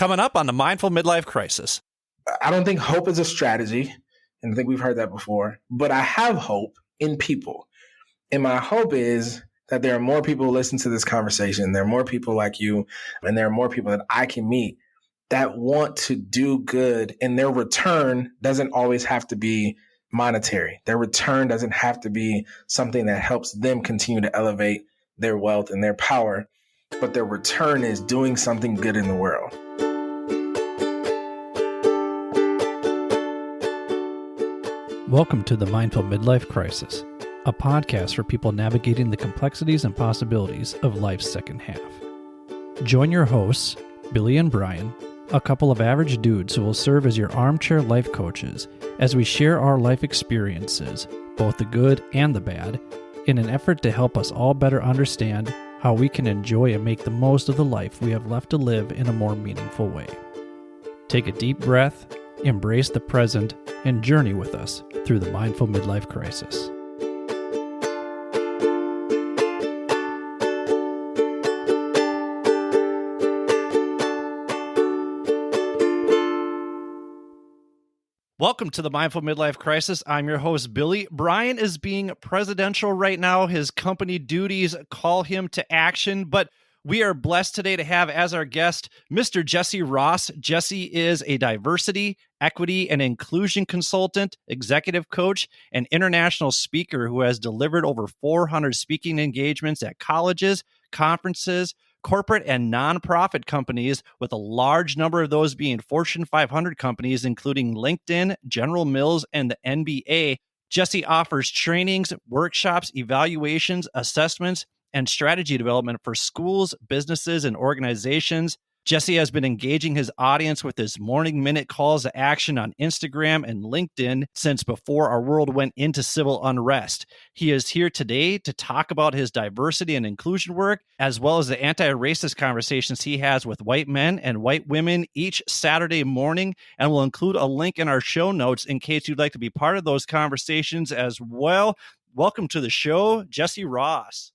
Coming up on the Mindful Midlife Crisis. I don't think hope is a strategy, and I think we've heard that before, but I have hope in people. And my hope is that there are more people who listen to this conversation. There are more people like you, and there are more people that I can meet that want to do good, and their return doesn't always have to be monetary. Their return doesn't have to be something that helps them continue to elevate their wealth and their power, but their return is doing something good in the world. Welcome to the Mindful Midlife Crisis, a podcast for people navigating the complexities and possibilities of life's second half. Join your hosts, Billy and Brian, a couple of average dudes who will serve as your armchair life coaches as we share our life experiences, both the good and the bad, in an effort to help us all better understand how we can enjoy and make the most of the life we have left to live in a more meaningful way. Take a deep breath, embrace the present, and journey with us through the Mindful Midlife Crisis. Welcome to the Mindful Midlife Crisis. I'm your host, Billy. Brian is being presidential right now. His company duties call him to action, but we are blessed today to have as our guest Mr. Jesse Ross. Jesse is a diversity, equity, and inclusion consultant, executive coach, and international speaker who has delivered over 400 speaking engagements at colleges, conferences, corporate and nonprofit companies, with a large number of those being Fortune 500 companies, including LinkedIn, General Mills, and the NBA. Jesse offers trainings, workshops, evaluations, assessments, and strategy development for schools, businesses, and organizations. Jesse has been engaging his audience with his morning minute calls to action on Instagram and LinkedIn since before our world went into civil unrest. He is here today to talk about his diversity and inclusion work, as well as the anti-racist conversations he has with white men and white women each Saturday morning, and we'll include a link in our show notes in case you'd like to be part of those conversations as well. Welcome to the show, Jesse Ross.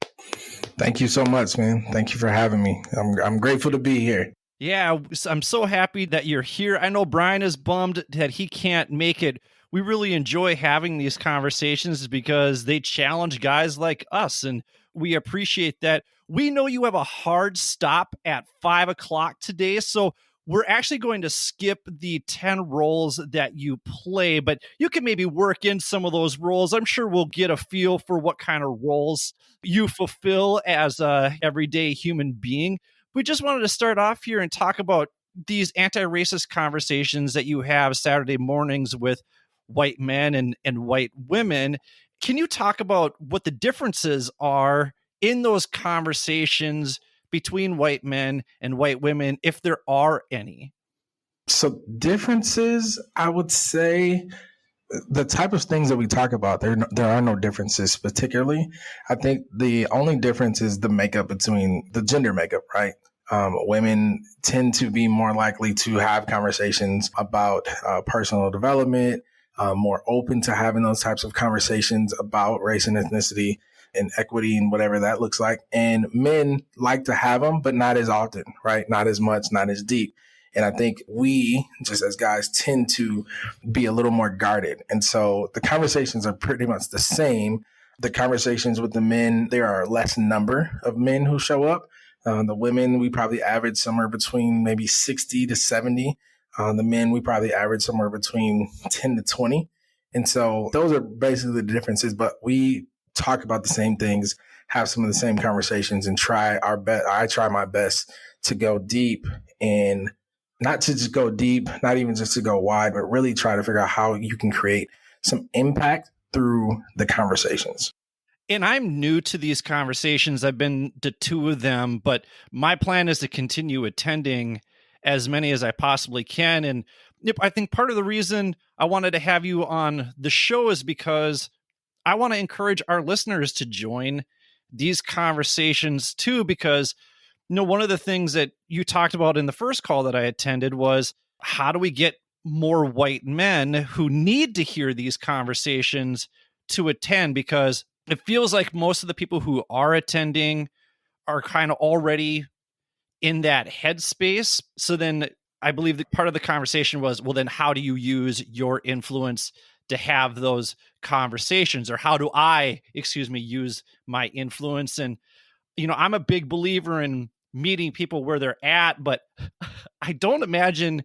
Thank you so much, man. Thank you for having me. I'm grateful to be here. Yeah, I'm so happy that you're here. I know Brian is bummed that he can't make it. We really enjoy having these conversations because they challenge guys like us, and we appreciate that. We know you have a hard stop at 5 o'clock today, so we're actually going to skip the 10 roles that you play, but you can maybe work in some of those roles. I'm sure we'll get a feel for what kind of roles you fulfill as a everyday human being. We just wanted to start off here and talk about these anti-racist conversations that you have Saturday mornings with white men and white women. Can you talk about what the differences are in those conversations between white men and white women, if there are any? So differences, I would say the type of things that we talk about, there are no differences particularly. I think the only difference is the makeup between the gender makeup, right? Women tend to be more likely to have conversations about personal development, more open to having those types of conversations about race and ethnicity and equity and whatever that looks like. And men like to have them, but not as often, right? Not as much, not as deep. And I think we, just as guys, tend to be a little more guarded. And so the conversations are pretty much the same. The conversations with the men, there are less number of men who show up. The women, we probably average somewhere between maybe 60 to 70. The men, we probably average somewhere between 10 to 20. And so those are basically the differences, but we talk about the same things, have some of the same conversations, and try our best. I try my best to go deep, and not to just go deep, not even just to go wide, but really try to figure out how you can create some impact through the conversations. And I'm new to these conversations. I've been to 2 of them, but my plan is to continue attending as many as I possibly can. And I think part of the reason I wanted to have you on the show is because I want to encourage our listeners to join these conversations too, because one of the things that you talked about in the first call that I attended was, how do we get more white men who need to hear these conversations to attend? Because it feels like most of the people who are attending are kind of already in that headspace. So then I believe that part of the conversation was, well, then how do you use your influence to have those conversations? Or how do I, use my influence? And, I'm a big believer in meeting people where they're at, but I don't imagine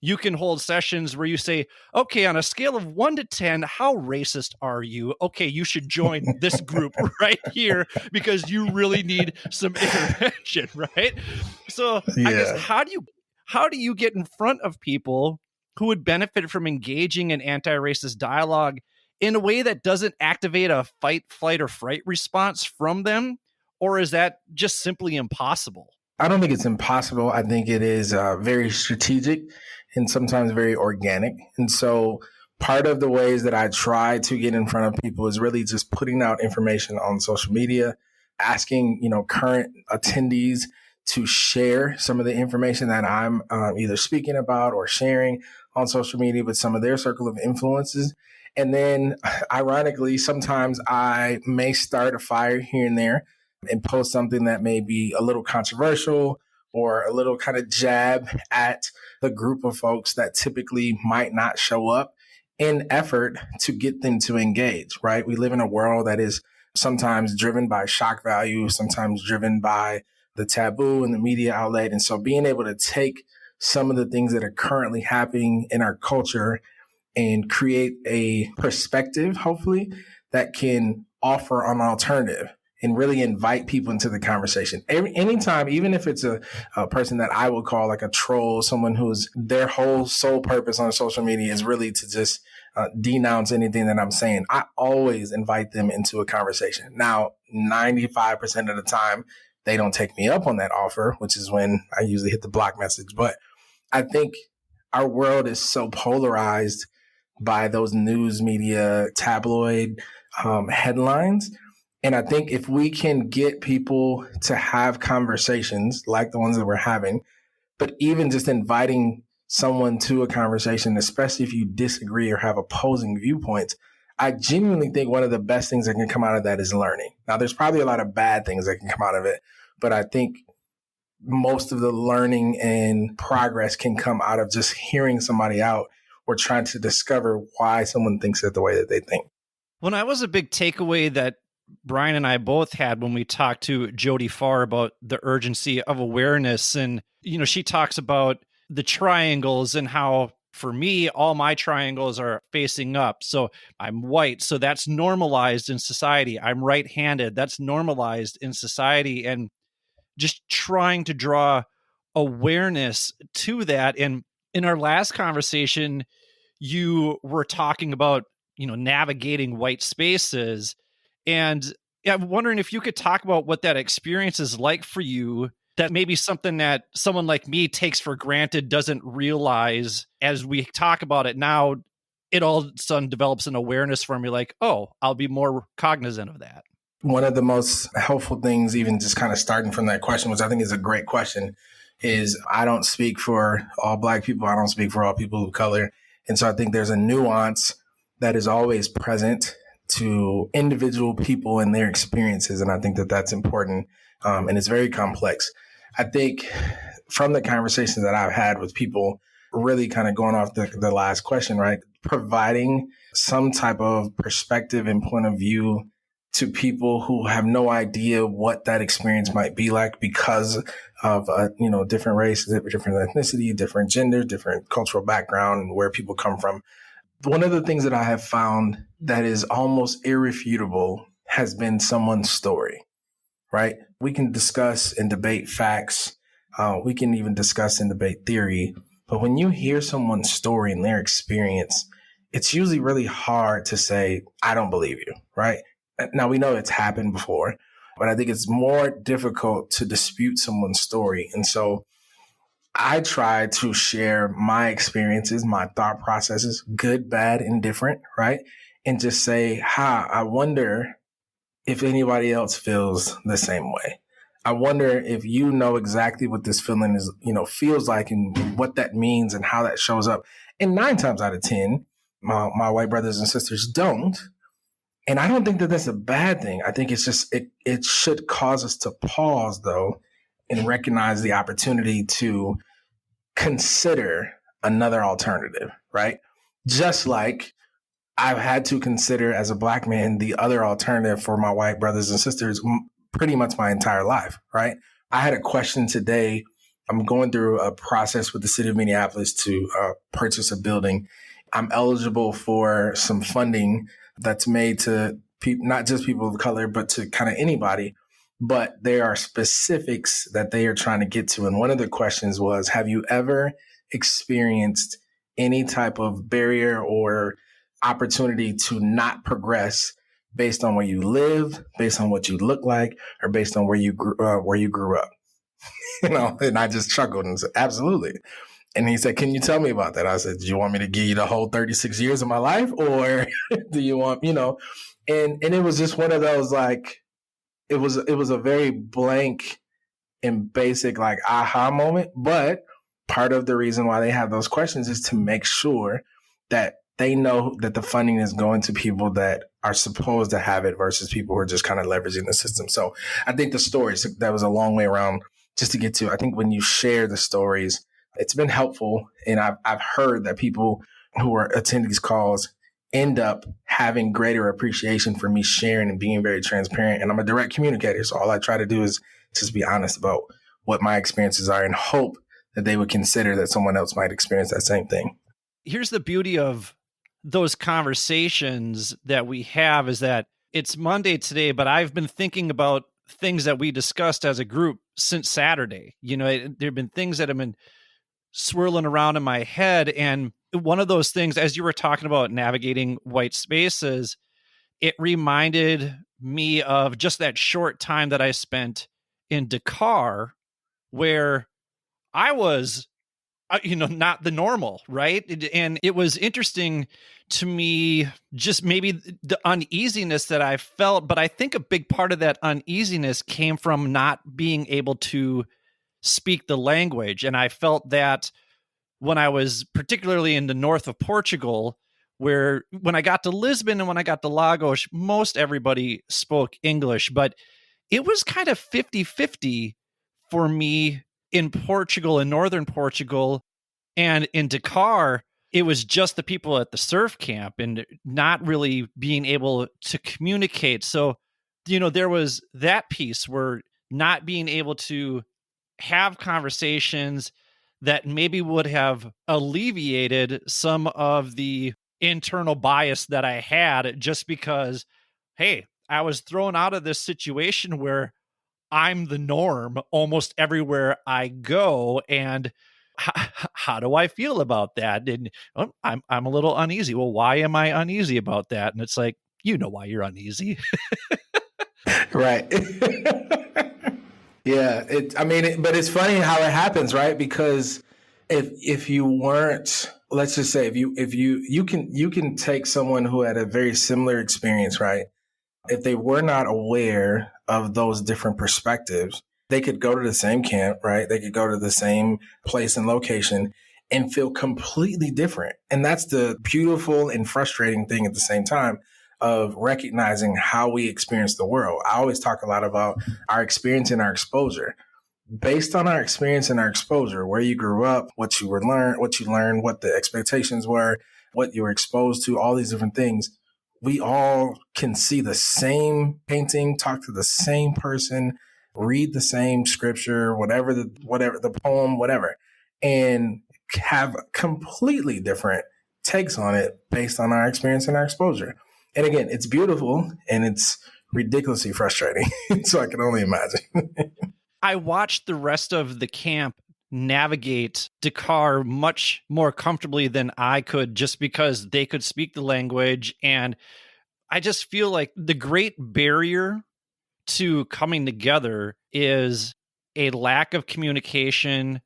you can hold sessions where you say, okay, on a scale of 1 to 10, how racist are you? Okay, you should join this group right here because you really need some intervention, right? So I guess Yeah. how do you get in front of people who would benefit from engaging in anti-racist dialogue in a way that doesn't activate a fight, flight, or fright response from them? Or is that just simply impossible? I don't think it's impossible. I think it is very strategic and sometimes very organic. And so part of the ways that I try to get in front of people is really just putting out information on social media, asking, current attendees to share some of the information that I'm either speaking about or sharing on social media with some of their circle of influences. And then, ironically, sometimes I may start a fire here and there and post something that may be a little controversial or a little kind of jab at the group of folks that typically might not show up in effort to get them to engage, right? We live in a world that is sometimes driven by shock value, sometimes driven by the taboo and the media outlet. And so being able to take some of the things that are currently happening in our culture and create a perspective, hopefully, that can offer an alternative and really invite people into the conversation. Anytime, even if it's a person that I would call like a troll, someone who's their whole sole purpose on social media is really to just denounce anything that I'm saying, I always invite them into a conversation. Now, 95% of the time, they don't take me up on that offer, which is when I usually hit the block message. But I think our world is so polarized by those news media tabloid headlines. And I think if we can get people to have conversations like the ones that we're having, but even just inviting someone to a conversation, especially if you disagree or have opposing viewpoints, I genuinely think one of the best things that can come out of that is learning. Now, there's probably a lot of bad things that can come out of it, but I think most of the learning and progress can come out of just hearing somebody out or trying to discover why someone thinks it the way that they think. When I was a big takeaway that Brian and I both had when we talked to Jody Farr about the urgency of awareness. And, she talks about the triangles and how, for me, all my triangles are facing up. So I'm white. So that's normalized in society. I'm right-handed. That's normalized in society. And just trying to draw awareness to that. And in our last conversation, you were talking about, navigating white spaces. And I'm wondering if you could talk about what that experience is like for you, that maybe something that someone like me takes for granted, doesn't realize as we talk about it now, it all of a sudden develops an awareness for me like, oh, I'll be more cognizant of that. One of the most helpful things, even just kind of starting from that question, which I think is a great question, is I don't speak for all Black people. I don't speak for all people of color. And so I think there's a nuance that is always present to individual people and their experiences. And I think that that's important. And it's very complex. I think from the conversations that I've had with people, really kind of going off the last question, right? Providing some type of perspective and point of view to people who have no idea what that experience might be like because of, different races, different ethnicity, different gender, different cultural background, and where people come from. One of the things that I have found that is almost irrefutable has been someone's story, right? We can discuss and debate facts. We can even discuss and debate theory. But when you hear someone's story and their experience, it's usually really hard to say, I don't believe you, right? Now, we know it's happened before, but I think it's more difficult to dispute someone's story. And so I try to share my experiences, my thought processes, good, bad, indifferent, right? And just say, I wonder if anybody else feels the same way. I wonder if you know exactly what this feeling is, feels like and what that means and how that shows up. And 9 times out of 10, my white brothers and sisters don't. And I don't think that that's a bad thing. I think it's just, it should cause us to pause, though, and recognize the opportunity to consider another alternative, right? Just like I've had to consider as a Black man the other alternative for my white brothers and sisters pretty much my entire life, right? I had a question today. I'm going through a process with the city of Minneapolis to purchase a building. I'm eligible for some funding that's made to not just people of color, but to kind of anybody. But there are specifics that they are trying to get to. And one of the questions was, have you ever experienced any type of barrier or opportunity to not progress based on where you live, based on what you look like, or based on where you grew up? And I just chuckled and said, absolutely. And he said, can you tell me about that? I said, do you want me to give you the whole 36 years of my life, or do you want, and it was just one of those, like, it was a very blank and basic, like, aha moment. But part of the reason why they have those questions is to make sure that they know that the funding is going to people that are supposed to have it versus people who are just kind of leveraging the system. So I think the stories, that was a long way around just to get to, I think when you share the stories, it's been helpful. And I've heard that people who are attending these calls end up having greater appreciation for me sharing and being very transparent. And I'm a direct communicator. So all I try to do is just be honest about what my experiences are and hope that they would consider that someone else might experience that same thing. Here's the beauty of those conversations that we have is that it's Monday today, but I've been thinking about things that we discussed as a group since Saturday. There have been things that have been swirling around in my head. And one of those things, as you were talking about navigating white spaces, it reminded me of just that short time that I spent in Dakar, where I was, not the normal, right? And it was interesting to me, just maybe the uneasiness that I felt. But I think a big part of that uneasiness came from not being able to speak the language. And I felt that when I was particularly in the north of Portugal, where when I got to Lisbon and when I got to Lagos, most everybody spoke English, but it was kind of 50-50 for me in Portugal, in northern Portugal. And in Dakar, it was just the people at the surf camp and not really being able to communicate. So, there was that piece where not being able to have conversations that maybe would have alleviated some of the internal bias that I had, just because, hey, I was thrown out of this situation where I'm the norm almost everywhere I go. And how do I feel about that? And I'm a little uneasy. Well, why am I uneasy about that? And it's like, why you're uneasy. Right. Yeah. But it's funny how it happens, right? Because if you weren't, let's just say, if you can take someone who had a very similar experience, right? If they were not aware of those different perspectives, they could go to the same camp, right? They could go to the same place and location and feel completely different. And that's the beautiful and frustrating thing at the same time of recognizing how we experience the world. I always talk a lot about our experience and our exposure. Based on our experience and our exposure, where you grew up, what you learned, what the expectations were, what you were exposed to, all these different things, we all can see the same painting, talk to the same person, read the same scripture, whatever the poem, whatever, and have completely different takes on it based on our experience and our exposure. And again, it's beautiful and it's ridiculously frustrating. So I can only imagine. I watched the rest of the camp navigate Dakar much more comfortably than I could, just because they could speak the language. And I just feel like the great barrier to coming together is a lack of communication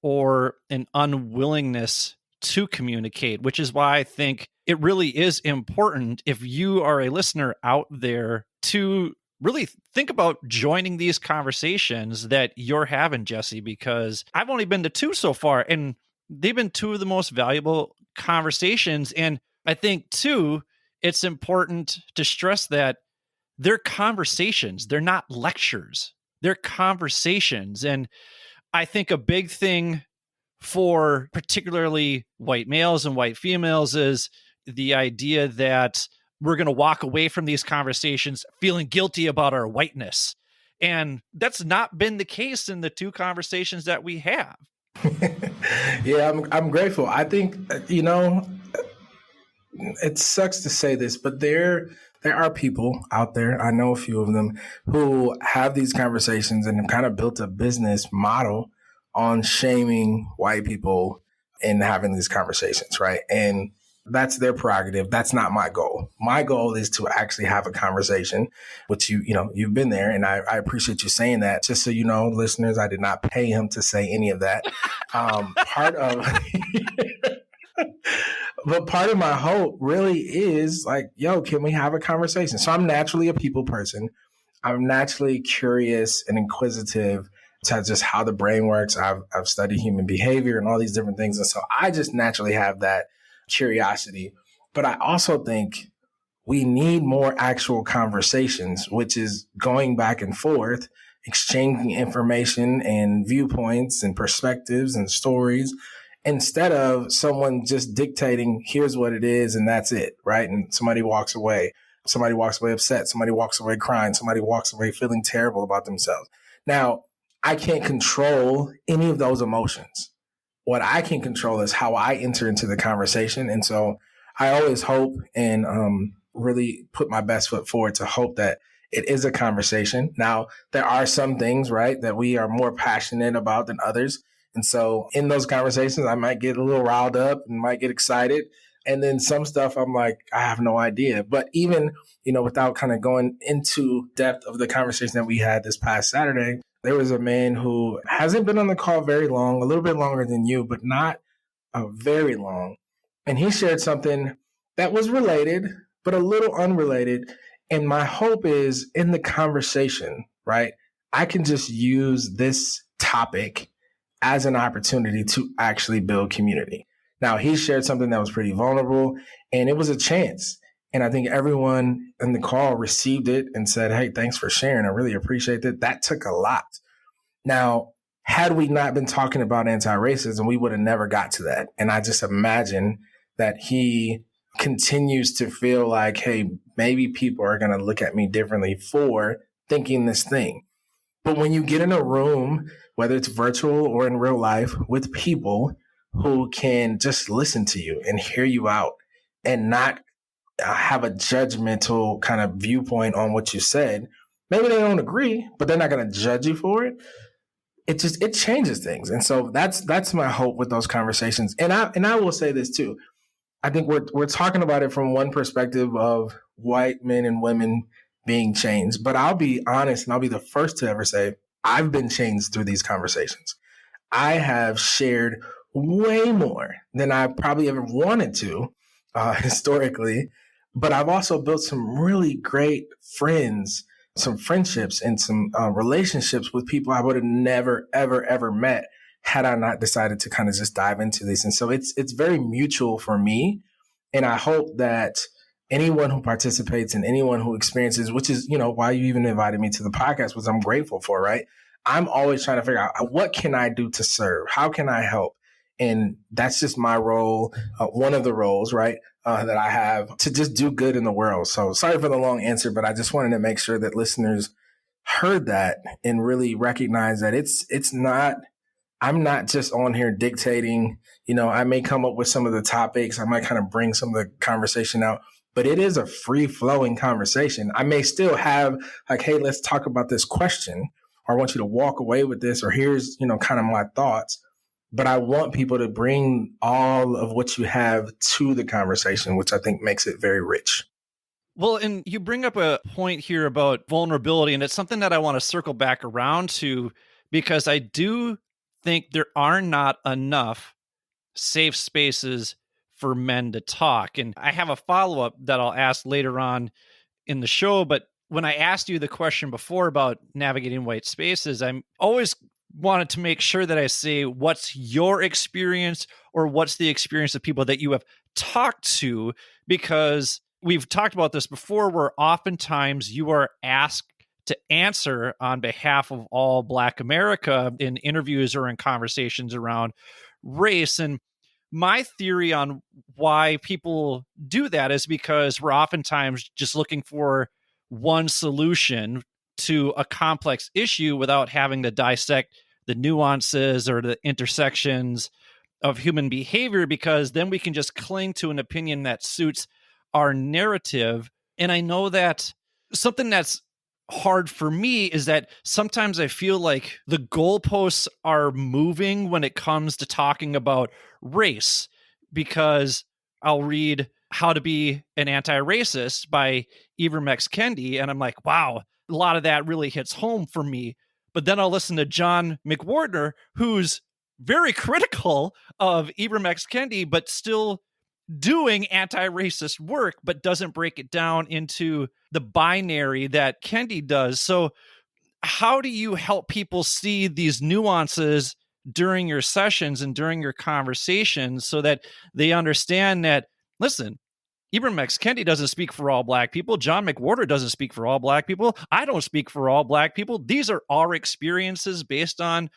or an unwillingness to communicate, which is why I think it really is important, if you are a listener out there, to really think about joining these conversations that you're having, Jesse, because I've only been to 2 so far, and they've been 2 of the most valuable conversations. And I think, too, it's important to stress that they're conversations. They're not lectures. They're conversations. And I think a big thing for particularly white males and white females is the idea that we're going to walk away from these conversations feeling guilty about our whiteness. And that's not been the case in the two conversations that we have. Yeah, I'm grateful. I think, it sucks to say this, but there are people out there, I know a few of them, who have these conversations and have kind of built a business model on shaming white people and having these conversations, right? And that's their prerogative. That's not my goal. My goal is to actually have a conversation, which you've been there, and I appreciate you saying that. Just so you know, listeners, I did not pay him to say any of that. Part of But part of my hope really is like, yo, can we have a conversation? So I'm naturally a people person. I'm naturally curious and inquisitive to just how the brain works. I've studied human behavior and all these different things. And so I just naturally have that curiosity. But I also think we need more actual conversations, which is going back and forth, exchanging information and viewpoints and perspectives and stories, instead of someone just dictating, here's what it is, and that's it, right? And somebody walks away. Somebody walks away upset. Somebody walks away crying. Somebody walks away feeling terrible about themselves. Now, I can't control any of those emotions. What I can control is how I enter into the conversation. And so I always hope and really put my best foot forward to hope that it is a conversation. Now, there are some things, right, that we are more passionate about than others. And so in those conversations, I might get a little riled up and might get excited. And then some stuff I'm like, I have no idea. But even, without kind of going into depth of the conversation that we had this past Saturday, there was a man who hasn't been on the call very long, a little bit longer than you, but not very long. And he shared something that was related, but a little unrelated. And my hope is in the conversation, right, I can just use this topic as an opportunity to actually build community. Now, he shared something that was pretty vulnerable, and it was a chance. And I think everyone in the call received it and said, hey, thanks for sharing. I really appreciate that. That took a lot. Now, had we not been talking about anti-racism, we would have never got to that. And I just imagine that he continues to feel like, hey, maybe people are going to look at me differently for thinking this thing. But when you get in a room, whether it's virtual or in real life, with people who can just listen to you and hear you out and not have a judgmental kind of viewpoint on what you said, maybe they don't agree, but they're not going to judge you for it. It changes things. And so that's my hope with those conversations. And I will say this too. I think we're talking about it from one perspective of white men and women being changed. But I'll be honest, and I'll be the first to ever say, I've been changed through these conversations. I have shared way more than I probably ever wanted to historically. But I've also built some really great friends, some friendships, and some relationships with people I would have never, ever, ever met had I not decided to kind of just dive into this. And so it's very mutual for me. And I hope that anyone who participates and anyone who experiences, which is, why you even invited me to the podcast, which I'm grateful for, right? I'm always trying to figure out what can I do to serve? How can I help? And that's just my role, one of the roles, right, that I have to just do good in the world. So sorry for the long answer, but I just wanted to make sure that listeners heard that and really recognize that it's not, I'm not just on here dictating, I may come up with some of the topics. I might kind of bring some of the conversation out, but it is a free flowing conversation. I may still have like, hey, let's talk about this question, or I want you to walk away with this, or here's, kind of my thoughts. But I want people to bring all of what you have to the conversation, which I think makes it very rich. Well, and you bring up a point here about vulnerability, and it's something that I want to circle back around to, because I do think there are not enough safe spaces for men to talk. And I have a follow-up that I'll ask later on in the show. But when I asked you the question before about navigating white spaces, I'm always wanted to make sure that I say, what's your experience, or what's the experience of people that you have talked to? Because we've talked about this before, where oftentimes you are asked to answer on behalf of all Black America in interviews or in conversations around race. And my theory on why people do that is because we're oftentimes just looking for one solution to a complex issue without having to dissect the nuances or the intersections of human behavior, because then we can just cling to an opinion that suits our narrative. And I know that something that's hard for me is that sometimes I feel like the goalposts are moving when it comes to talking about race, because I'll read How to Be an Anti-Racist by Ibram X. Kendi, and I'm like, wow, a lot of that really hits home for me. But then I'll listen to John McWhorter, who's very critical of Ibram X. Kendi, but still doing anti-racist work, but doesn't break it down into the binary that Kendi does. So how do you help people see these nuances during your sessions and during your conversations so that they understand that, listen, Ibram X. Kendi doesn't speak for all Black people. John McWhorter doesn't speak for all Black people. I don't speak for all Black people. These are our experiences based on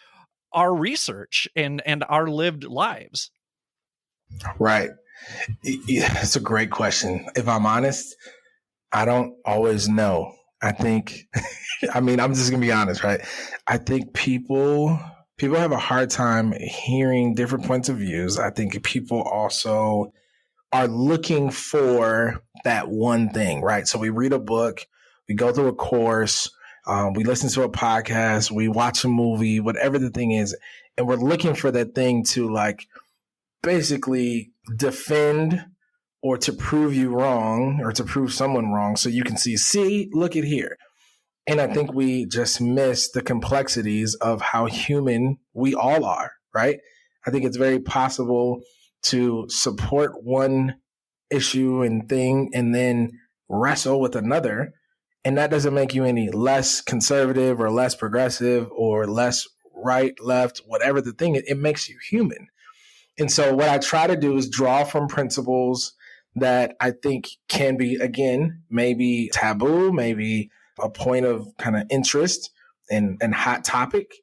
our research and our lived lives. Right. It's a great question. If I'm honest, I don't always know. I think, I'm just going to be honest, right? I think people have a hard time hearing different points of views. I think people also are looking for that one thing, right? So we read a book, we go through a course, we listen to a podcast, we watch a movie, whatever the thing is, and we're looking for that thing to basically defend or to prove you wrong or to prove someone wrong so you can see, look at here. And I think we just miss the complexities of how human we all are, right? I think it's very possible to support one issue and thing and then wrestle with another. And that doesn't make you any less conservative or less progressive or less right, left, whatever the thing is. It makes you human. And so what I try to do is draw from principles that I think can be, again, maybe taboo, maybe a point of kind of interest and hot topic.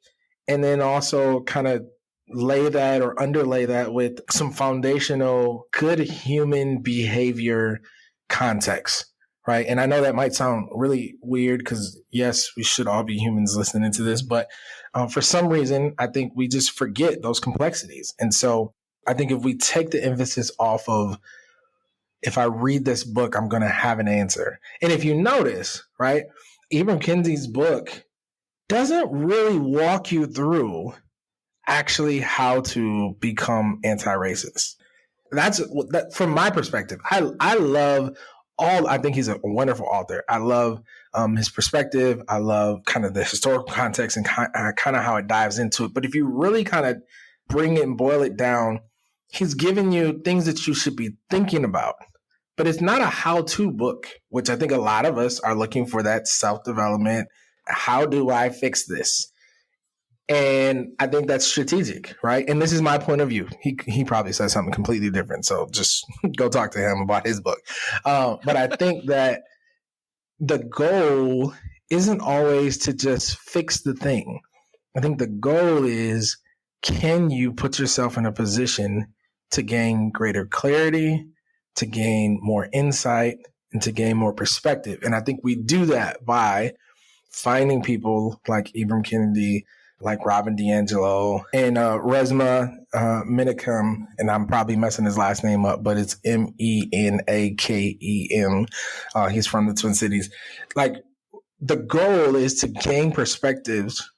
And then also kind of lay that or underlay that with some foundational good human behavior context, right? And I know that might sound really weird because, yes, we should all be humans listening to this. But for some reason, I think we just forget those complexities. And so I think if we take the emphasis off of, if I read this book, I'm going to have an answer. And if you notice, right, Ibram Kendi's book doesn't really walk you through actually how to become anti-racist. That's from my perspective. I love I think he's a wonderful author. I love his perspective. I love kind of the historical context and kind of how it dives into it. But if you really kind of bring it and boil it down, he's giving you things that you should be thinking about. But it's not a how-to book, which I think a lot of us are looking for, that self-development. How do I fix this? And I think that's strategic, right? And this is my point of view. He probably says something completely different. So just go talk to him about his book. But I think that the goal isn't always to just fix the thing. I think the goal is, can you put yourself in a position to gain greater clarity, to gain more insight, and to gain more perspective? And I think we do that by finding people like Ibram Kendi, like Robin DiAngelo, and Resmaa Menakem, and I'm probably messing his last name up, but it's Menakem. He's from the Twin Cities. Like, the goal is to gain perspectives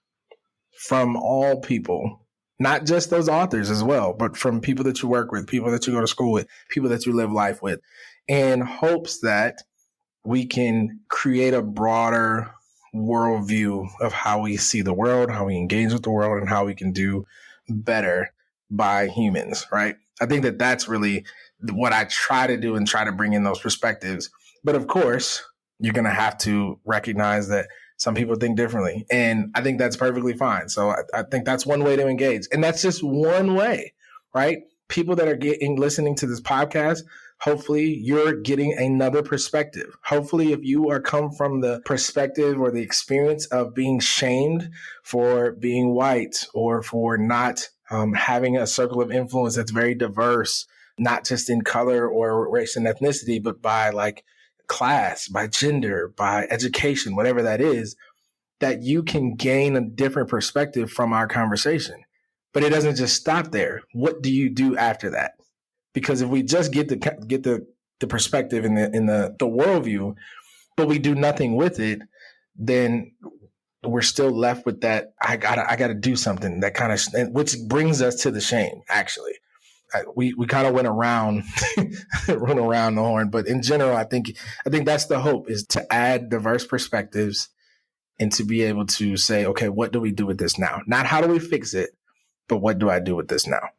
from all people, not just those authors as well, but from people that you work with, people that you go to school with, people that you live life with, in hopes that we can create a broader worldview of how we see the world, how we engage with the world, and how we can do better by humans, right? I think that that's really what I try to do and try to bring in those perspectives. But of course, you're going to have to recognize that some people think differently. And I think that's perfectly fine. So I think that's one way to engage. And that's just one way, right? People that are listening to this podcast, hopefully you're getting another perspective. Hopefully, if you are come from the perspective or the experience of being shamed for being white or for not having a circle of influence that's very diverse, not just in color or race and ethnicity, but by like class, by gender, by education, whatever that is, that you can gain a different perspective from our conversation. But it doesn't just stop there. What do you do after that? Because if we just get the perspective in the worldview, but we do nothing with it, then we're still left with that. I gotta do something that kind of, which brings us to the shame. Actually, we kind of went around the horn, but in general, I think that's the hope, is to add diverse perspectives and to be able to say, okay, what do we do with this now? Not how do we fix it, but what do I do with this now?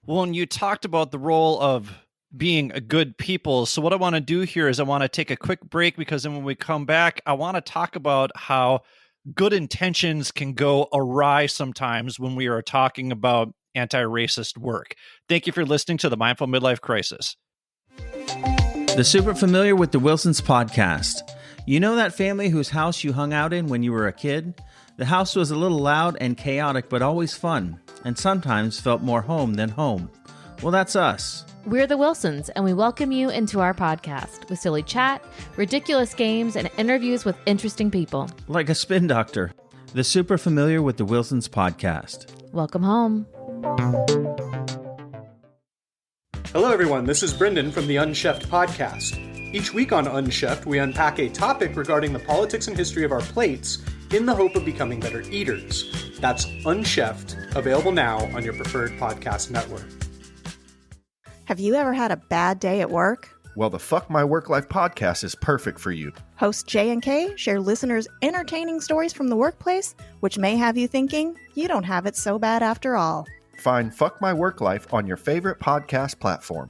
Well, and you talked about the role of being a good people. So what I want to do here is I want to take a quick break, because then when we come back, I want to talk about how good intentions can go awry sometimes when we are talking about anti-racist work. Thank you for listening to the Mindful Midlife Crisis. The super familiar with the Wilsons podcast. You know that family whose house you hung out in when you were a kid? The house was a little loud and chaotic, but always fun, and sometimes felt more home than home. Well, that's us. We're the Wilsons, and we welcome you into our podcast with silly chat, ridiculous games, and interviews with interesting people. Like a spin doctor. The super familiar with the Wilsons podcast. Welcome home. Hello, everyone. This is Brendan from the Unchefed podcast. Each week on Unchefed, we unpack a topic regarding the politics and history of our plates in the hope of becoming better eaters. That's Unchefed, available now on your preferred podcast network. Have you ever had a bad day at work? Well, the Fuck My Work Life podcast is perfect for you. Host Jay and Kay share listeners' entertaining stories from the workplace, which may have you thinking you don't have it so bad after all. Find Fuck My Work Life on your favorite podcast platform.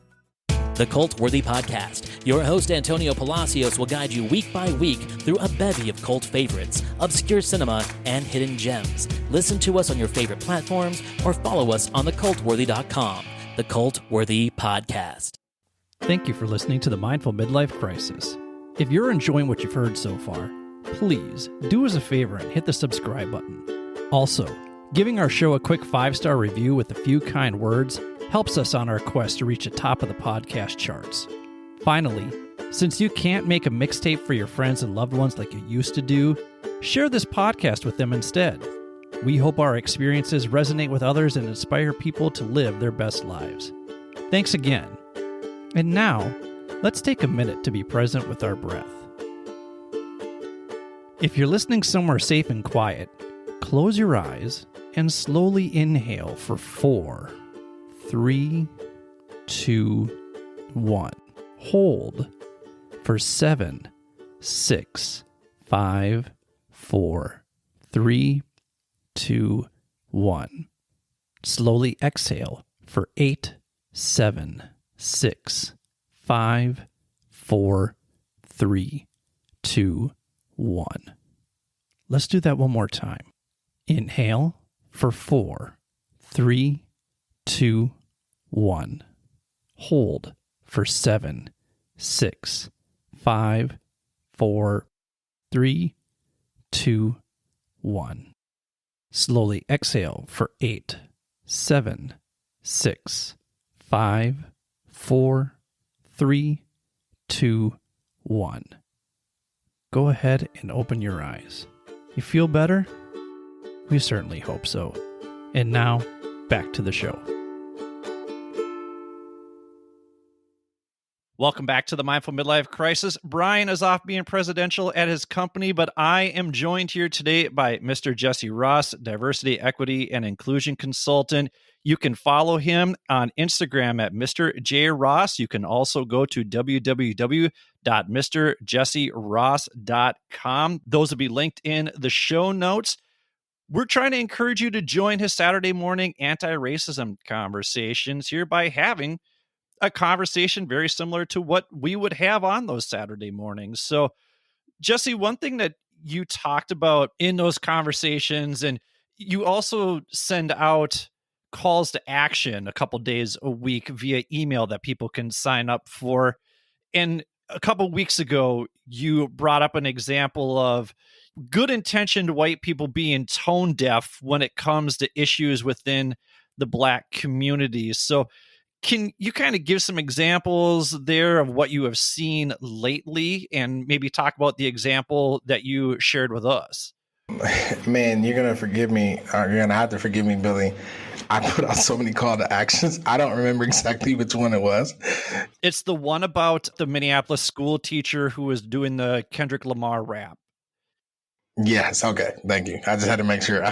The Cult-Worthy Podcast. Your host, Antonio Palacios, will guide you week by week through a bevy of cult favorites, obscure cinema, and hidden gems. Listen to us on your favorite platforms or follow us on thecultworthy.com. The Cult-Worthy Podcast. Thank you for listening to the Mindful Midlife Crisis. If you're enjoying what you've heard so far, please do us a favor and hit the subscribe button. Also, giving our show a quick 5-star review with a few kind words helps us on our quest to reach the top of the podcast charts. Finally, since you can't make a mixtape for your friends and loved ones like you used to do, share this podcast with them instead. We hope our experiences resonate with others and inspire people to live their best lives. Thanks again. And now, let's take a minute to be present with our breath. If you're listening somewhere safe and quiet, close your eyes and slowly inhale for 4, 3, 2, 1. Hold for 7, 6, 5, 4, 3, 2, 1. Slowly exhale for 8, 7, 6, 5, 4, 3, 2, 1. Let's do that one more time. Inhale for 4, 3, 2, 1. Hold for 7, 6, 5, 4, 3, 2, 1. Slowly exhale for 8, 7, 6, 5, 4, 3, 2, 1. Go ahead and open your eyes. You feel better? We certainly hope so. And now, back to the show. Welcome back to the Mindful Midlife Crisis. Brian is off being presidential at his company, but I am joined here today by Mr. Jesse Ross, Diversity, Equity, and Inclusion Consultant. You can follow him on Instagram at Mr. J. Ross. You can also go to www.mrjesseross.com. Those will be linked in the show notes. We're trying to encourage you to join his Saturday morning anti-racism conversations here by having a conversation very similar to what we would have on those Saturday mornings. So, Jesse, one thing that you talked about in those conversations, and you also send out calls to action a couple days a week via email that people can sign up for. And a couple weeks ago, you brought up an example of good-intentioned white people being tone deaf when it comes to issues within the Black communities. So can you kind of give some examples there of what you have seen lately and maybe talk about the example that you shared with us? Man, you're going to forgive me, or you're going to have to forgive me, Billy. I put out so many call to actions. I don't remember exactly which one it was. It's the one about the Minneapolis school teacher who was doing the Kendrick Lamar rap. Yes. Okay. Thank you. I just had to make sure.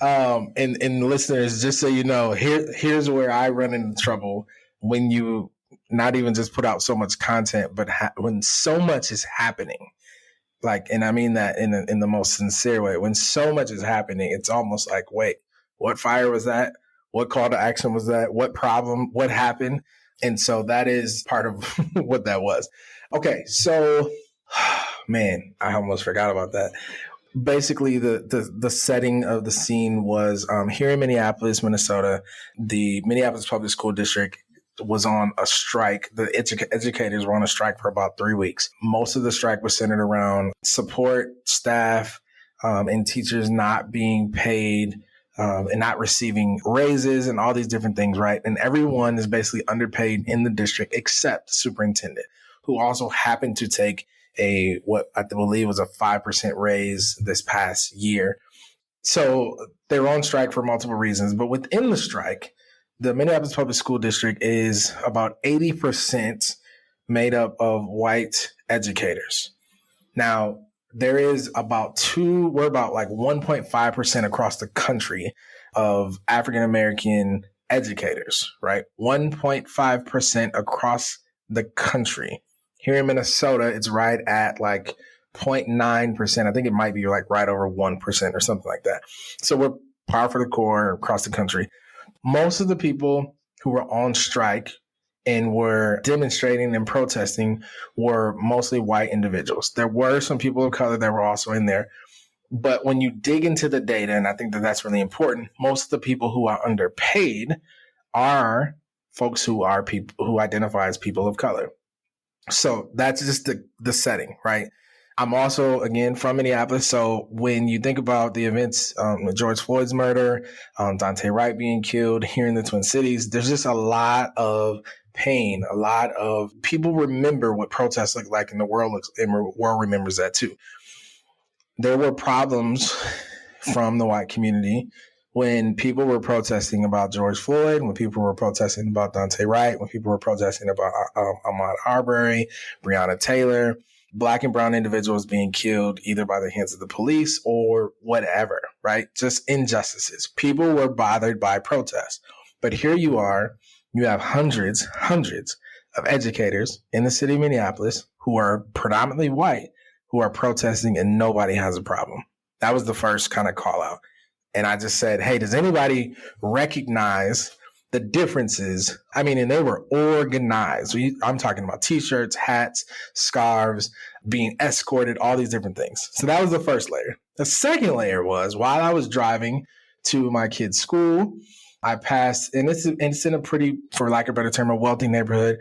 And listeners, just so you know, here's where I run into trouble when you not even just put out so much content, but when so much is happening. Like, and I mean that in the most sincere way. When so much is happening, it's almost like, wait, what fire was that? What call to action was that? What problem? What happened? And so that is part of what that was. Okay, so man, I almost forgot about that. Basically, the setting of the scene was here in Minneapolis, Minnesota. The Minneapolis Public School District was on a strike. The educators were on a strike for about 3 weeks. Most of the strike was centered around support staff and teachers not being paid and not receiving raises and all these different things, right? And everyone is basically underpaid in the district except the superintendent, who also happened to take what I believe was a 5% raise this past year. So they were on strike for multiple reasons, but within the strike, the Minneapolis Public School District is about 80% made up of white educators. Now, there is we're about like 1.5% across the country of African-American educators, right? 1.5% across the country. Here in Minnesota, it's right at like 0.9%. I think it might be like right over 1% or something like that. So we're par for the core across the country. Most of the people who were on strike and were demonstrating and protesting were mostly white individuals. There were some people of color that were also in there. But when you dig into the data, and I think that that's really important, most of the people who are underpaid are folks who identify as people of color. So that's just the setting, right? I'm also, again, from Minneapolis. So when you think about the events, George Floyd's murder, Daunte Wright being killed here in the Twin Cities, there's just a lot of pain. A lot of people remember what protests look like, and the world remembers that too. There were problems from the white community when people were protesting about George Floyd, when people were protesting about Daunte Wright, when people were protesting about Ahmaud Arbery, Breonna Taylor. Black and brown individuals being killed either by the hands of the police or whatever, right? Just injustices. People were bothered by protests. But here you have hundreds of educators in the city of Minneapolis who are predominantly white, who are protesting, and nobody has a problem. That was the first kind of call out. And I just said, hey, does anybody recognize the differences? I mean, and they were organized. I'm talking about t-shirts, hats, scarves, being escorted, all these different things. So that was the first layer. The second layer was while I was driving to my kid's school, I passed, and it's in a pretty, for lack of a better term, a wealthy neighborhood.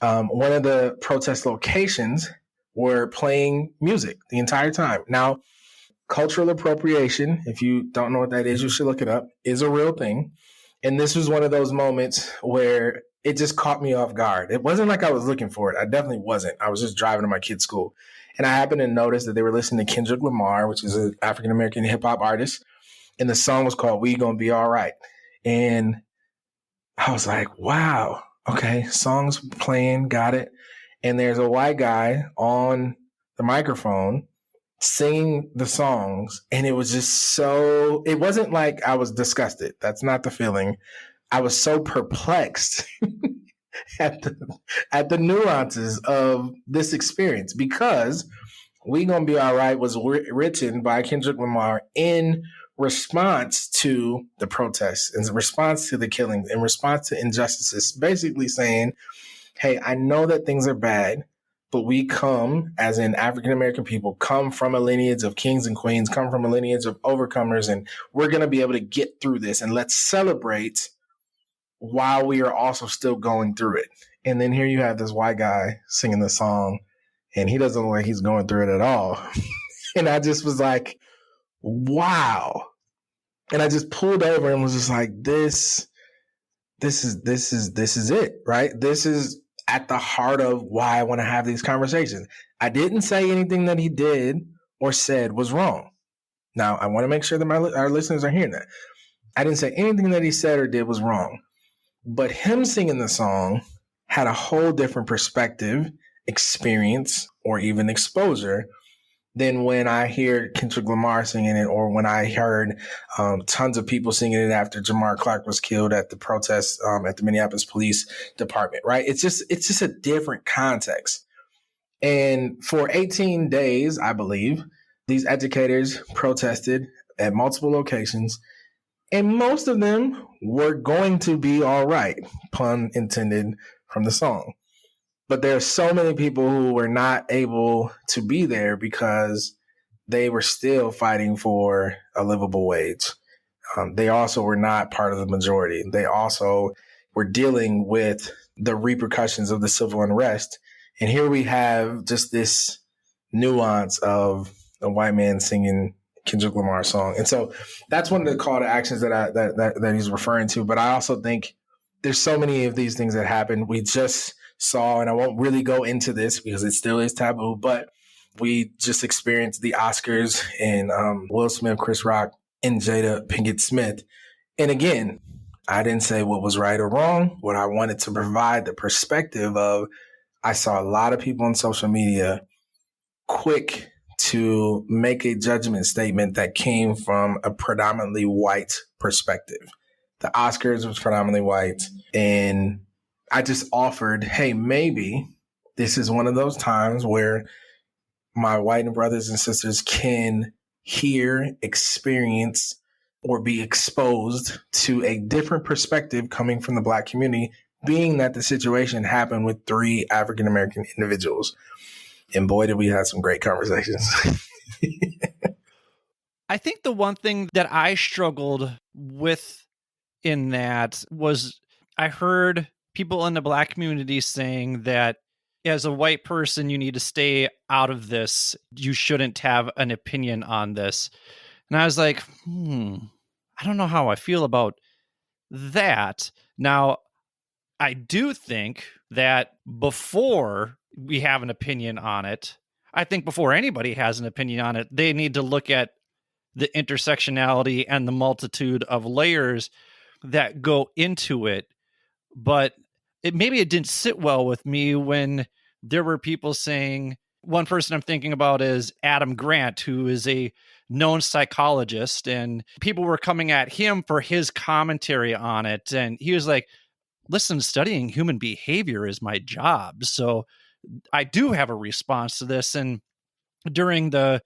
One of the protest locations were playing music the entire time. Now, cultural appropriation, if you don't know what that is, you should look it up, is a real thing. And this was one of those moments where it just caught me off guard. It wasn't like I was looking for it. I definitely wasn't. I was just driving to my kid's school. And I happened to notice that they were listening to Kendrick Lamar, which is an African-American hip-hop artist. And the song was called We Gonna Be All Right. And I was like, wow, okay, song's playing, got it. And there's a white guy on the microphone singing the songs, and it was just so, it wasn't like I was disgusted. That's not the feeling. I was so perplexed at the nuances of this experience, because We Gonna Be All Right was written by Kendrick Lamar in response to the protests, in response to the killings, in response to injustices, basically saying, hey, I know that things are bad, but we come, as in African-American people, come from a lineage of kings and queens, come from a lineage of overcomers, and we're going to be able to get through this, and let's celebrate while we are also still going through it. And then here you have this white guy singing the song, and he doesn't look like he's going through it at all. And I just was like, wow. And I just pulled over and was just like, this is it, right? This is at the heart of why I want to have these conversations. I didn't say anything that he did or said was wrong. Now, I want to make sure that our listeners are hearing that. I didn't say anything that he said or did was wrong. But him singing the song had a whole different perspective, experience, or even exposure than when I hear Kendrick Lamar singing it, or when I heard tons of people singing it after Jamar Clark was killed at the protest at the Minneapolis Police Department, right? It's just a different context. And for 18 days, I believe, these educators protested at multiple locations, and most of them were going to be all right, pun intended from the song. But there are so many people who were not able to be there because they were still fighting for a livable wage. They also were not part of the majority. They also were dealing with the repercussions of the civil unrest. And here we have just this nuance of a white man singing Kendrick Lamar's song. And so that's one of the call to actions that he's referring to. But I also think there's so many of these things that happen. We just saw, and I won't really go into this because it still is taboo, but we just experienced the Oscars and Will Smith, Chris Rock, and Jada Pinkett Smith. And again, I didn't say what was right or wrong. What I wanted to provide the perspective of, I saw a lot of people on social media quick to make a judgment statement that came from a predominantly white perspective. The Oscars was predominantly white, and I just offered, hey, maybe this is one of those times where my white brothers and sisters can hear, experience, or be exposed to a different perspective coming from the Black community, being that the situation happened with 3 African-American individuals. And boy, did we have some great conversations. I think the one thing that I struggled with in that was I heard people in the Black community saying that as a white person, you need to stay out of this. You shouldn't have an opinion on this. And I was like, I don't know how I feel about that. Now, I do think that before we have an opinion on it, I think before anybody has an opinion on it, they need to look at the intersectionality and the multitude of layers that go into it. But maybe it didn't sit well with me when there were people saying, one person I'm thinking about is Adam Grant, who is a known psychologist, and people were coming at him for his commentary on it. And he was like, listen, studying human behavior is my job. So I do have a response to this. And during the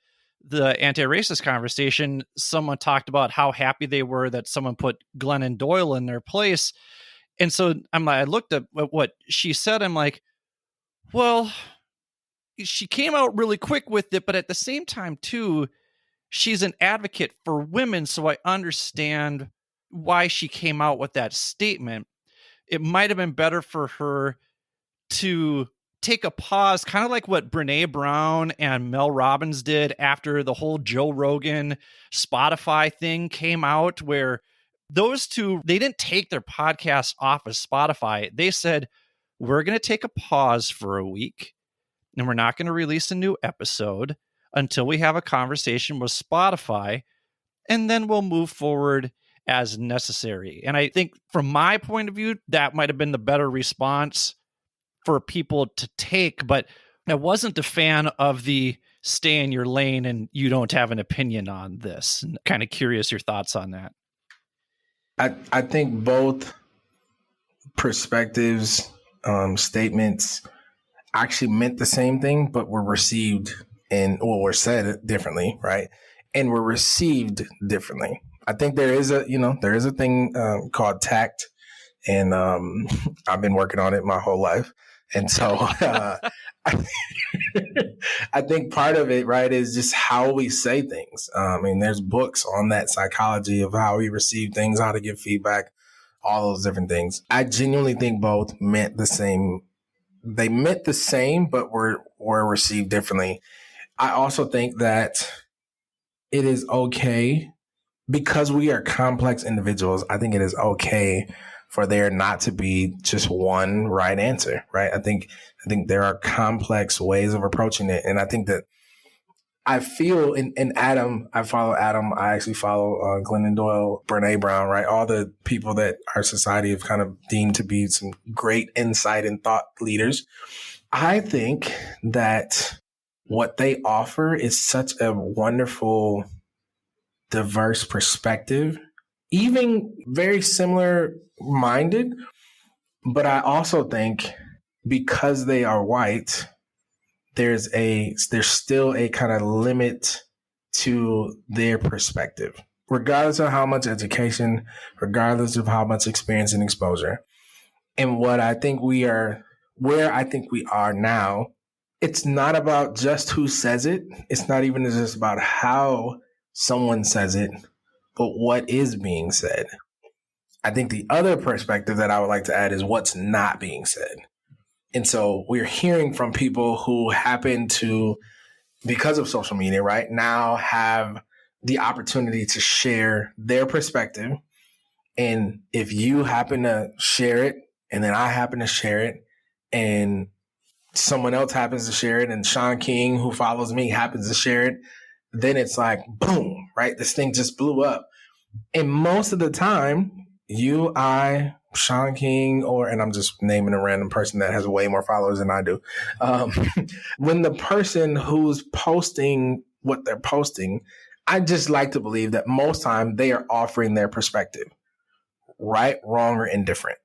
anti-racist conversation, someone talked about how happy they were that someone put Glennon Doyle in their place. And so I looked at what she said. I'm like, well, she came out really quick with it, but at the same time, too, she's an advocate for women. So I understand why she came out with that statement. It might have been better for her to take a pause, kind of like what Brene Brown and Mel Robbins did after the whole Joe Rogan Spotify thing came out, where those two, they didn't take their podcast off of Spotify. They said, we're going to take a pause for a week and we're not going to release a new episode until we have a conversation with Spotify, and then we'll move forward as necessary. And I think from my point of view, that might have been the better response for people to take, but I wasn't a fan of the stay in your lane and you don't have an opinion on this. And kind of curious your thoughts on that. I think both perspectives, statements actually meant the same thing, but were received were said differently, right? And were received differently. I think there is a thing called tact, and I've been working on it my whole life. And so I think part of it, right, is just how we say things. I mean, there's books on that psychology of how we receive things, how to give feedback, all those different things. I genuinely think both meant the same. They meant the same, but were received differently. I also think that it is okay because we are complex individuals, I think it is okay for there not to be just one right answer, right? I think there are complex ways of approaching it. And I think that I feel in Adam, I follow Adam. I actually follow Glennon Doyle, Brene Brown, right? All the people that our society have kind of deemed to be some great insight and thought leaders. I think that what they offer is such a wonderful, diverse perspective, even very similar minded. But I also think because they are white, there's still a kind of limit to their perspective, regardless of how much education, regardless of how much experience and exposure. And where I think we are now, it's not about just who says it. It's not even just about how someone says it, but what is being said. I think the other perspective that I would like to add is what's not being said. And so we're hearing from people who happen to, because of social media, right now have the opportunity to share their perspective. And if you happen to share it, and then I happen to share it, and someone else happens to share it, and Sean King, who follows me, happens to share it, then it's like, boom, right? This thing just blew up. And most of the time, you, I, Sean King, and I'm just naming a random person that has way more followers than I do. When the person who's posting what they're posting, I just like to believe that most time they are offering their perspective, right, wrong, or indifferent.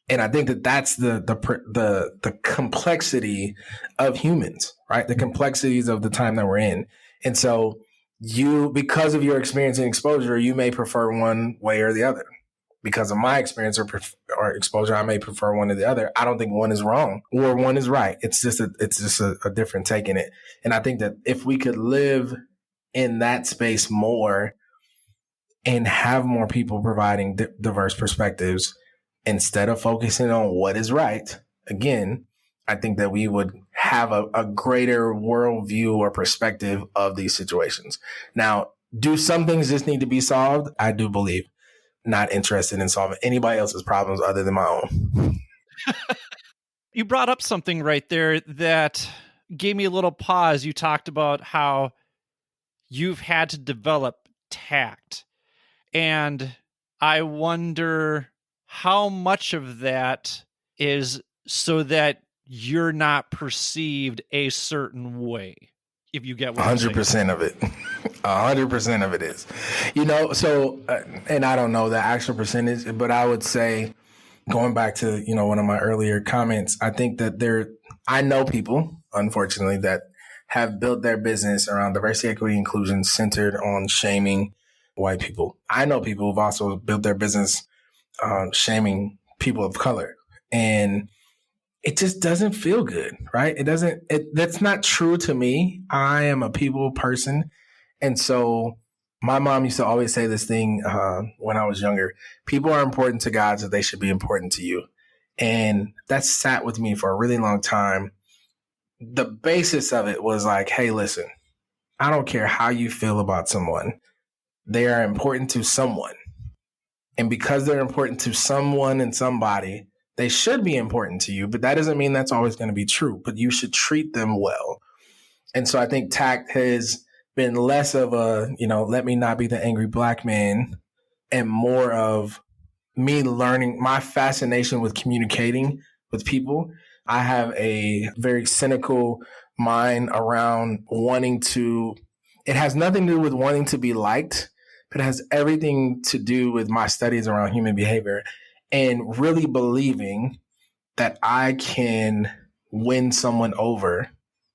And I think that that's the complexity of humans, right? The complexities of the time that we're in. And so because of your experience and exposure, you may prefer one way or the other. Because of my experience or exposure, I may prefer one or the other. I don't think one is wrong or one is right. It's just a different take in it. And I think that if we could live in that space more and have more people providing diverse perspectives instead of focusing on what is right, again, I think that we would have a greater worldview or perspective of these situations. Now, do some things just need to be solved? I do believe. Not interested in solving anybody else's problems other than my own. You brought up something right there that gave me a little pause. You talked about how you've had to develop tact. And I wonder how much of that is so that you're not perceived a certain way, if you get what 100% of it. 100% of it is. So, and I don't know the actual percentage, but I would say, going back to, one of my earlier comments, I think that I know people, unfortunately, that have built their business around diversity, equity, inclusion centered on shaming white people. I know people who've also built their business shaming people of color. And it just doesn't feel good, right? That's not true to me. I am a people person. And so my mom used to always say this thing when I was younger: people are important to God, so they should be important to you. And that sat with me for a really long time. The basis of it was like, hey, listen, I don't care how you feel about someone. They are important to someone. And because they're important to someone and somebody, they should be important to you. But that doesn't mean that's always going to be true. But you should treat them well. And so I think tact has been less of a, let me not be the angry black man, and more of me learning my fascination with communicating with people. I have a very cynical mind around it has nothing to do with wanting to be liked, but it has everything to do with my studies around human behavior and really believing that I can win someone over,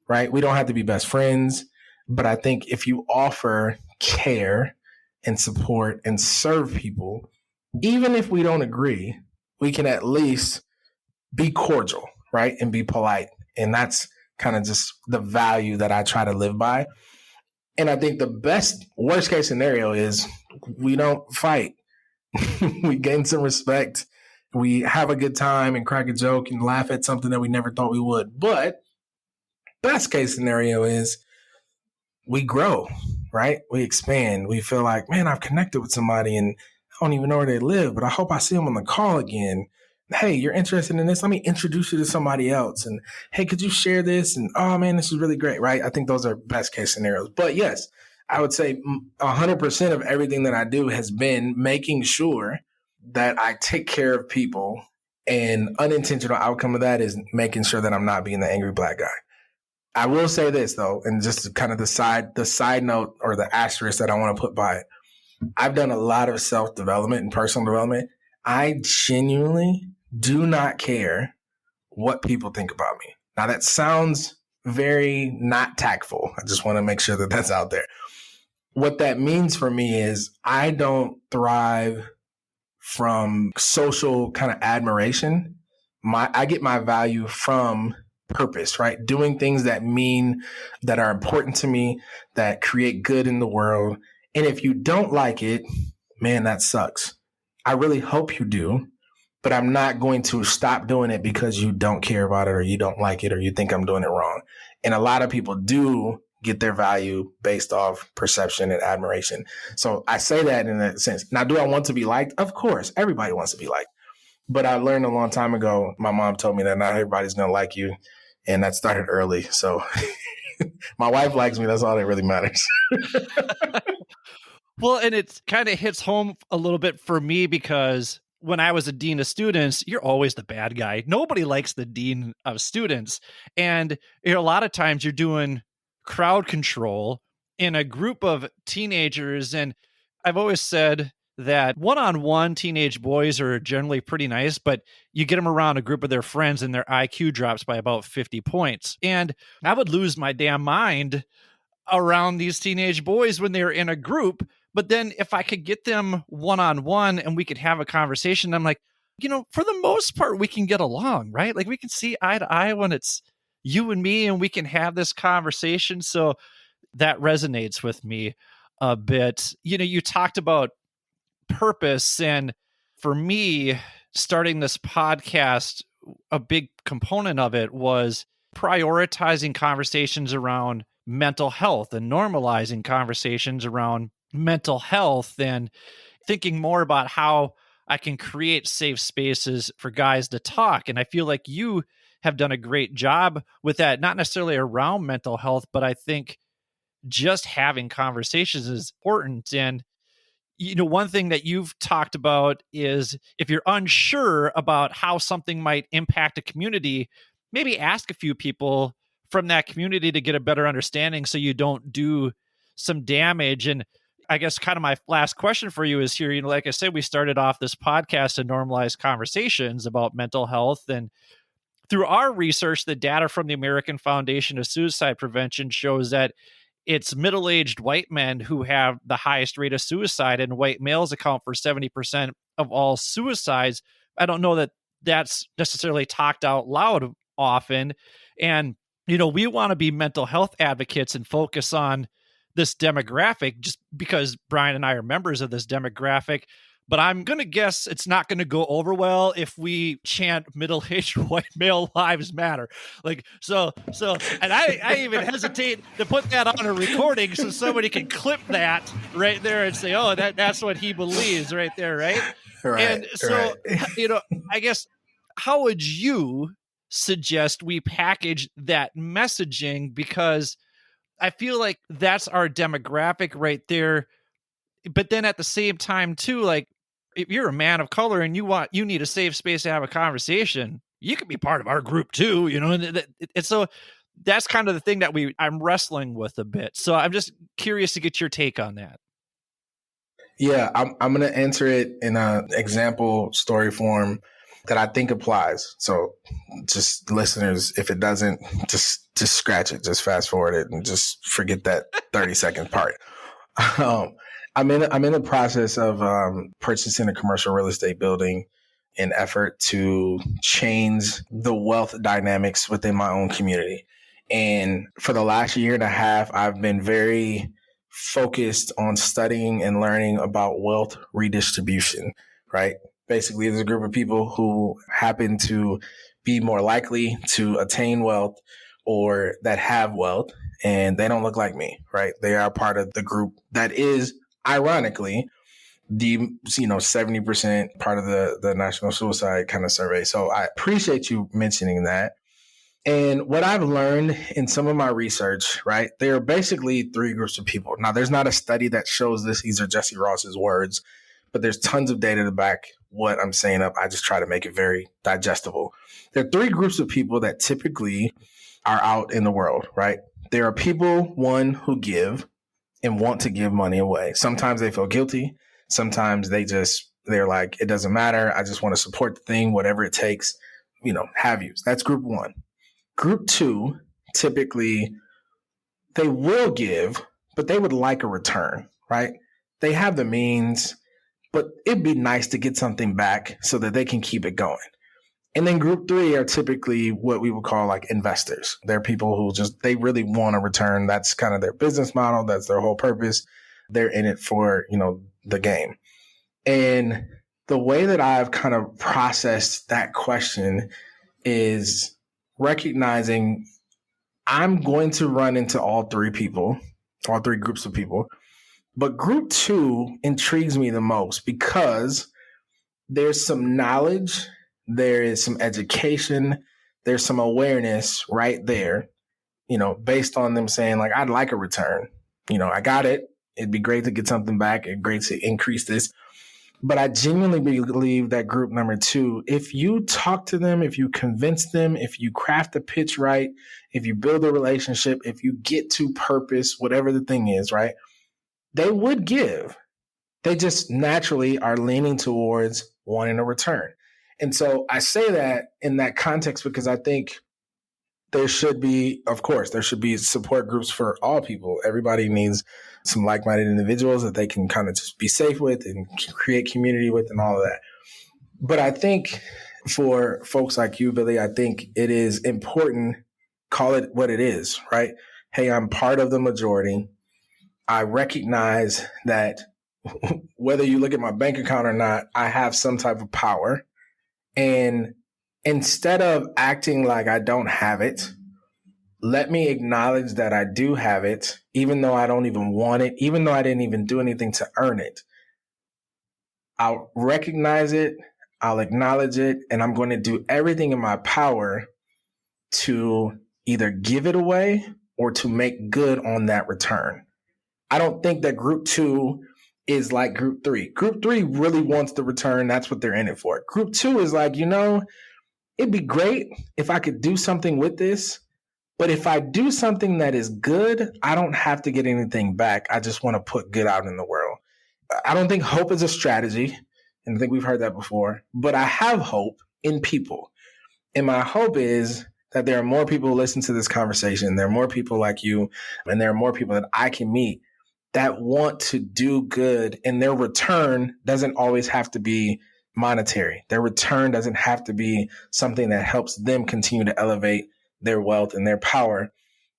right? We don't have to be best friends. But I think if you offer care and support and serve people, even if we don't agree, we can at least be cordial, right? And be polite. And that's kind of just the value that I try to live by. And I think the worst case scenario is we don't fight. We gain some respect. We have a good time and crack a joke and laugh at something that we never thought we would. But best case scenario is we grow, right? We expand. We feel like, man, I've connected with somebody and I don't even know where they live, but I hope I see them on the call again. Hey, you're interested in this? Let me introduce you to somebody else. And hey, could you share this? And oh man, this is really great, right? I think those are best case scenarios. But yes, I would say 100% of everything that I do has been making sure that I take care of people. And unintentional outcome of that is making sure that I'm not being the angry black guy. I will say this though, and just kind of the side note or the asterisk that I want to put by it. I've done a lot of self-development and personal development. I genuinely do not care what people think about me. Now that sounds very not tactful. I just want to make sure that that's out there. What that means for me is I don't thrive from social kind of admiration. I get my value from purpose, right? Doing things that are important to me, that create good in the world. And if you don't like it, man, that sucks. I really hope you do, but I'm not going to stop doing it because you don't care about it or you don't like it or you think I'm doing it wrong. And a lot of people do get their value based off perception and admiration. So I say that in a sense. Now, do I want to be liked? Of course, everybody wants to be liked. But I learned a long time ago, my mom told me that not everybody's going to like you. And that started early. So my wife likes me. That's all that really matters. Well, and it kind of hits home a little bit for me because when I was a dean of students, you're always the bad guy. Nobody likes the dean of students. And a lot of times you're doing crowd control in a group of teenagers. And I've always said that one-on-one teenage boys are generally pretty nice, but you get them around a group of their friends and their IQ drops by about 50 points. And I would lose my damn mind around these teenage boys when they were in a group. But then if I could get them one-on-one and we could have a conversation, I'm like, for the most part, we can get along, right? Like we can see eye to eye when it's you and me and we can have this conversation. So that resonates with me a bit. You talked about purpose. And for me, starting this podcast, a big component of it was prioritizing conversations around mental health and normalizing conversations around mental health and thinking more about how I can create safe spaces for guys to talk. And I feel like you have done a great job with that, not necessarily around mental health, but I think just having conversations is important. And one thing that you've talked about is if you're unsure about how something might impact a community, maybe ask a few people from that community to get a better understanding so you don't do some damage. And I guess kind of my last question for you is here, like I said, we started off this podcast to normalize conversations about mental health. And through our research, the data from the American Foundation of Suicide Prevention shows that it's middle-aged white men who have the highest rate of suicide, and white males account for 70% of all suicides. I don't know that that's necessarily talked out loud often. And, we want to be mental health advocates and focus on this demographic just because Brian and I are members of this demographic. But I'm going to guess it's not going to go over well if we chant middle-aged white male lives matter. And I even hesitate to put that on a recording so somebody can clip that right there and say, oh, that's what he believes right there, right? Right. And so, right. I guess, how would you suggest we package that messaging? Because I feel like that's our demographic right there. But then at the same time too, like if you're a man of color and you need a safe space to have a conversation, you can be part of our group too, and so that's kind of the thing that I'm wrestling with a bit. So I'm just curious to get your take on that. Yeah, I'm going to answer it in an example story form that I think applies. So just listeners, if it doesn't, just scratch it, just fast forward it and just forget that 30-second part. I'm in the process of purchasing a commercial real estate building in effort to change the wealth dynamics within my own community. And for the last year and a half, I've been very focused on studying and learning about wealth redistribution, right? Basically, there's a group of people who happen to be more likely to attain wealth or that have wealth, and they don't look like me, right? They are part of the group that is, ironically, the 70% part of the national suicide kind of survey. So I appreciate you mentioning that. And what I've learned in some of my research, right, there are basically three groups of people. Now, there's not a study that shows this. These are Jesse Ross's words, but there's tons of data to back what I'm saying up. I just try to make it very digestible. There are three groups of people that typically are out in the world, right? There are people, one, who give and want to give money away. Sometimes they feel guilty. Sometimes they're like, it doesn't matter. I just want to support the thing, whatever it takes, have you. That's group one. Group two, typically, they will give, but they would like a return, right? They have the means, but it'd be nice to get something back so that they can keep it going. And then group three are typically what we would call like investors. They're people who they really want a return. That's kind of their business model. That's their whole purpose. They're in it for, the game. And the way that I've kind of processed that question is recognizing I'm going to run into all three groups of people. But group two intrigues me the most because there's some knowledge, there is some education, there's some awareness right there, based on them saying like, I'd like a return. I got it. It'd be great to get something back. It'd be great to increase this. But I genuinely believe that group number two, if you talk to them, if you convince them, if you craft the pitch right, if you build a relationship, if you get to purpose, whatever the thing is, right, they would give. They just naturally are leaning towards wanting a return. And so I say that in that context because I think there should be support groups for all people. Everybody needs some like-minded individuals that they can kind of just be safe with and create community with and all of that. But I think for folks like you, Billy, I think it is important, call it what it is, right? Hey, I'm part of the majority. I recognize that whether you look at my bank account or not, I have some type of power. And instead of acting like I don't have it, let me acknowledge that I do have it, even though I don't even want it, even though I didn't even do anything to earn it. I'll recognize it, I'll acknowledge it, and I'm going to do everything in my power to either give it away or to make good on that return. I don't think that group two is like group three. Group three really wants the return. That's what they're in it for. Group two is like, it'd be great if I could do something with this. But if I do something that is good, I don't have to get anything back. I just want to put good out in the world. I don't think hope is a strategy. And I think we've heard that before. But I have hope in people. And my hope is that there are more people who listen to this conversation. There are more people like you. And there are more people that I can meet that want to do good. And their return doesn't always have to be monetary. Their return doesn't have to be something that helps them continue to elevate their wealth and their power,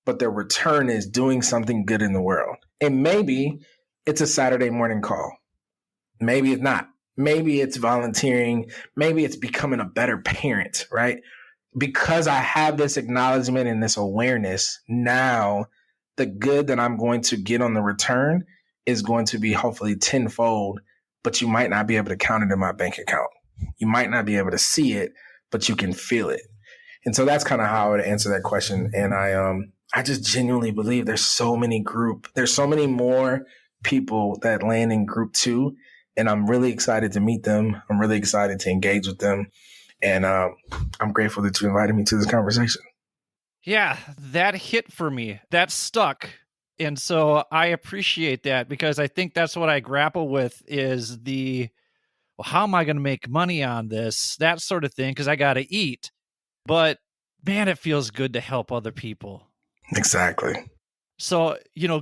but their return is doing something good in the world. And maybe it's a Saturday morning call. Maybe it's not. Maybe it's volunteering. Maybe it's becoming a better parent, right? Because I have this acknowledgement and this awareness, now the good that I'm going to get on the return is going to be hopefully tenfold, but you might not be able to count it in my bank account. You might not be able to see it, but you can feel it. And so that's kind of how I would answer that question. And I just genuinely believe there's so many more people that land in group two. And I'm really excited to meet them. I'm really excited to engage with them. And I'm grateful that you invited me to this conversation. Yeah, that hit for me. That stuck. And so I appreciate that because I think that's what I grapple with is how am I going to make money on this? That sort of thing, because I got to eat. But man, it feels good to help other people. Exactly. So,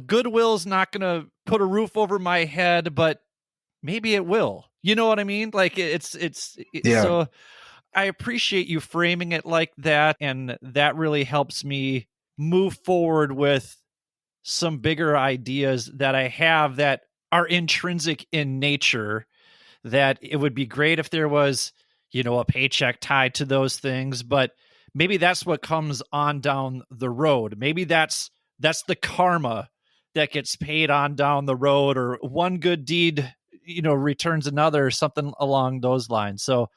goodwill's not going to put a roof over my head, but maybe it will. You know what I mean? Like Yeah. So I appreciate you framing it like that. And that really helps me move forward with some bigger ideas that I have that are intrinsic in nature, that it would be great if there was, a paycheck tied to those things, but maybe that's what comes on down the road. Maybe that's the karma that gets paid on down the road, or one good deed, returns another, or something along those lines. So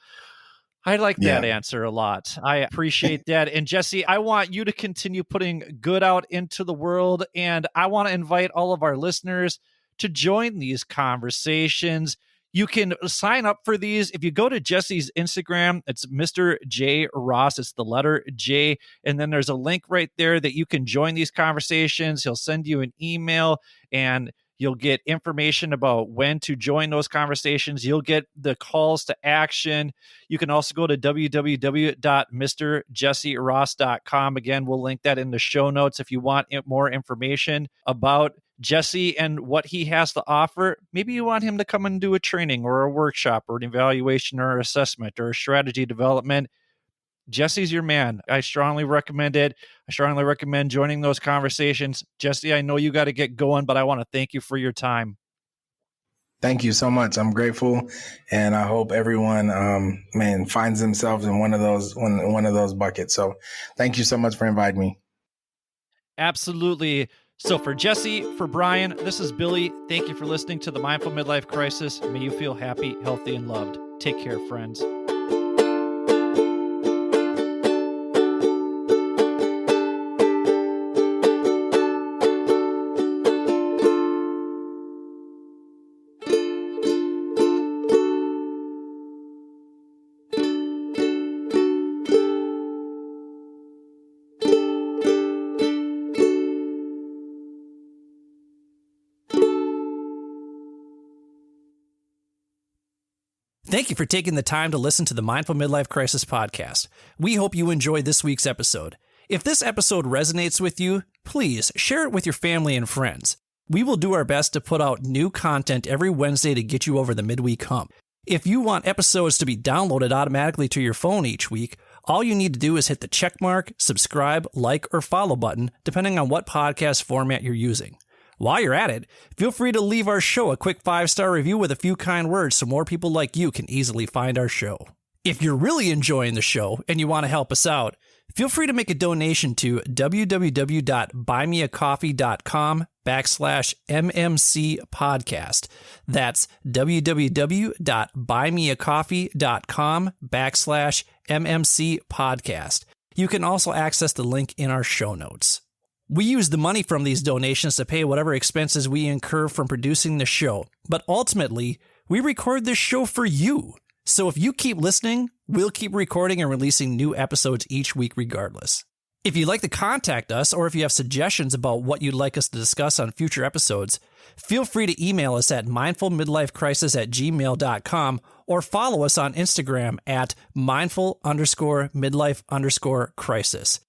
I like that answer a lot. I appreciate that. And Jesse, I want you to continue putting good out into the world. And I want to invite all of our listeners to join these conversations. You can sign up for these. If you go to Jesse's Instagram, it's Mr. J Ross. It's the letter J. And then there's a link right there that you can join these conversations. He'll send you an email and you'll get information about when to join those conversations. You'll get the calls to action. You can also go to www.mrjesseross.com. Again, we'll link that in the show notes if you want more information about Jesse and what he has to offer. Maybe you want him to come and do a training or a workshop or an evaluation or assessment or a strategy development. Jesse's your man. I strongly recommend it. I strongly recommend joining those conversations. Jesse, I know you got to get going, but I want to thank you for your time. Thank you so much. I'm grateful, and I hope everyone, finds themselves in one of those buckets. So, thank you so much for inviting me. Absolutely. So for Jesse, for Brian, this is Billy. Thank you for listening to the Mindful Midlife Crisis. May you feel happy, healthy, and loved. Take care, friends. Thank you for taking the time to listen to the Mindful Midlife Crisis podcast. We hope you enjoyed this week's episode. If this episode resonates with you, please share it with your family and friends. We will do our best to put out new content every Wednesday to get you over the midweek hump. If you want episodes to be downloaded automatically to your phone each week, all you need to do is hit the checkmark, subscribe, like, or follow button, depending on what podcast format you're using. While you're at it, feel free to leave our show a quick 5-star review with a few kind words so more people like you can easily find our show. If you're really enjoying the show and you want to help us out, feel free to make a donation to www.buymeacoffee.com/MMC podcast. That's www.buymeacoffee.com/MMC podcast. You can also access the link in our show notes. We use the money from these donations to pay whatever expenses we incur from producing the show, but ultimately, we record this show for you. So if you keep listening, we'll keep recording and releasing new episodes each week regardless. If you'd like to contact us, or if you have suggestions about what you'd like us to discuss on future episodes, feel free to email us at mindfulmidlifecrisis@gmail.com or follow us on Instagram at mindful_midlife_crisis.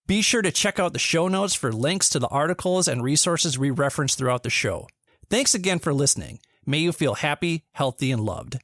Be sure to check out the show notes for links to the articles and resources we reference throughout the show. Thanks again for listening. May you feel happy, healthy, and loved.